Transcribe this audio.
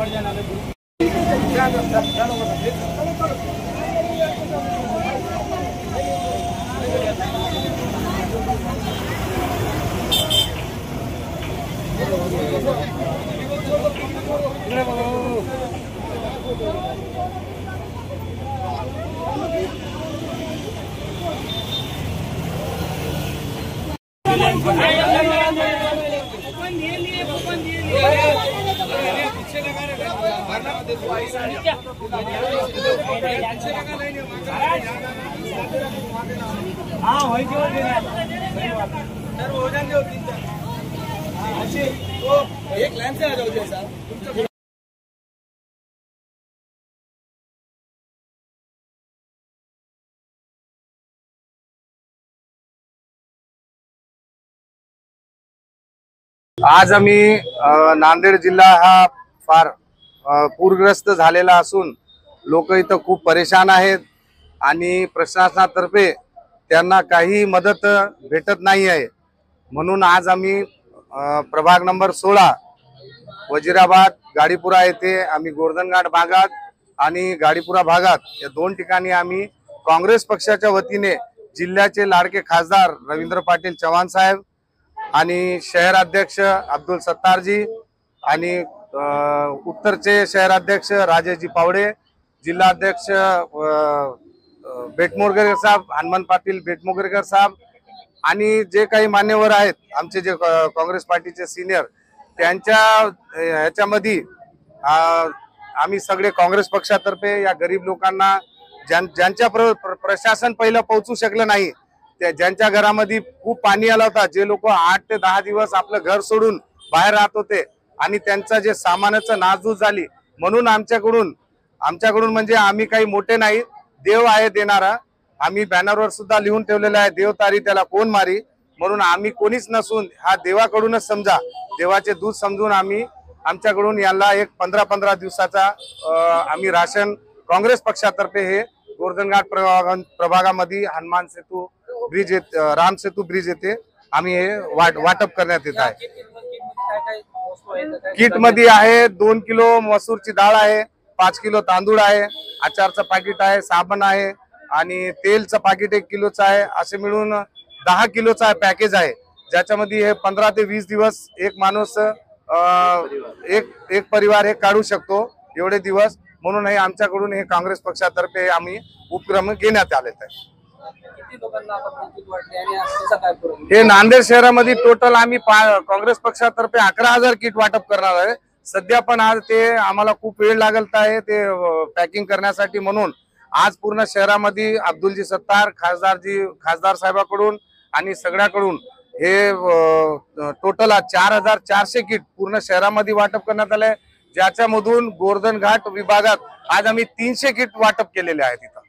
एक लाइन से आ जाओ सर। आज आम्ही नांदेड जिल्हा हा फार पूरग्रस्त झालेला असून लोक इथं खूप परेशान आहेत आणि प्रशासनातर्फे त्यांना काही मदत भेटत नाही आहे। म्हणून आज आम्ही प्रभाग नंबर 16 वजीराबाद गाडीपुरा येथे आम्ही गोर्धनघाट भागात आणि गाडीपुरा भागात या दोन ठिकाणी आम्ही काँग्रेस पक्षाच्या वतीने जिल्ह्याचे लाडके खासदार रवींद्र पाटील चव्हाण साहेब आणि शहर अध्यक्ष अब्दुल सत्तार जी आणि उत्तरचे शहर अध्यक्ष राजेशजी पावडे, जिल्हा अध्यक्ष बेटमोरकर साहेब, हनुमान पाटील बेटमोरकर साहेब आणि जे काही मान्यवर आहेत आमचे जे काँग्रेस पार्टीचे सिनियर त्यांच्या ह्याच्यामध्ये आम्ही सगळे काँग्रेस पक्षातर्फे या गरीब लोकांना ज्यांच्या प्रशासन पहिलं पोहोचू शकलं नाही, ज्यांच्या घरामध्ये खूप पाणी आलं होतं, जे लोक 8 ते 10 दिवस आपलं घर सोडून बाहेर राहत होते आणि त्यांचं जे सामानाचं नासधूस झाली, म्हणून आमच्याकडून म्हणजे आम्ही काही मोठे नाही, देव आहे देणारा। आम्ही बॅनरवर सुद्धा लिहून ठेवलेलं आहे, देव तारी त्याला कोण मारी, म्हणून आम्ही कोणीच नसून हा देवाकडूनच समजा, देवाचे दूत समजून आम्ही आमच्याकडून याला एक 15-15 दिवसाचा आम्ही राशन काँग्रेस पक्षातर्फे हे गोर्धनघाट प्रभागामध्ये हनुमान सेतू ब्रिज राम सेतू ब्रिज येथे आम्ही हे वाटप करण्यात येत आहे। किट मध्ये आहे 2 किलो मसूरची डाळ आहे, 5 किलो तांदूळ आहे, अचारचं पाकिट आहे, साबण आहे आणि तेलचं पाकिट 1 किलोचं आहे, असे मिळून 10 किलोचा पॅकेज आहे, ज्याच्यामध्ये हे 15 ते 20 दिवस एक माणूस एक परिवार हे काढू शकतो एवढे दिवस। म्हणून हे आमच्याकडून हे काँग्रेस पक्षातर्फे आम्ही उपक्रम घेण्यात आलेत आहे। हे नांदेड शहरामध्ये टोटल आम्ही काँग्रेस पक्षातर्फे 11,000 किट वाटप करणार आहे सध्या, पण आज ते आम्हाला खूप वेळ लागत आहे ते पॅकिंग करण्यासाठी, म्हणून आज पूर्ण शहरामध्ये अब्दुलजी सत्तार खासदार साहेबांकडून आणि सगळ्याकडून हे टोटल 4,400 किट पूर्ण शहरामध्ये वाटप करण्यात आले, ज्याच्यामधून गोर्धनघाट विभागात आज आम्ही 300 किट वाटप केलेले आहेत इथं।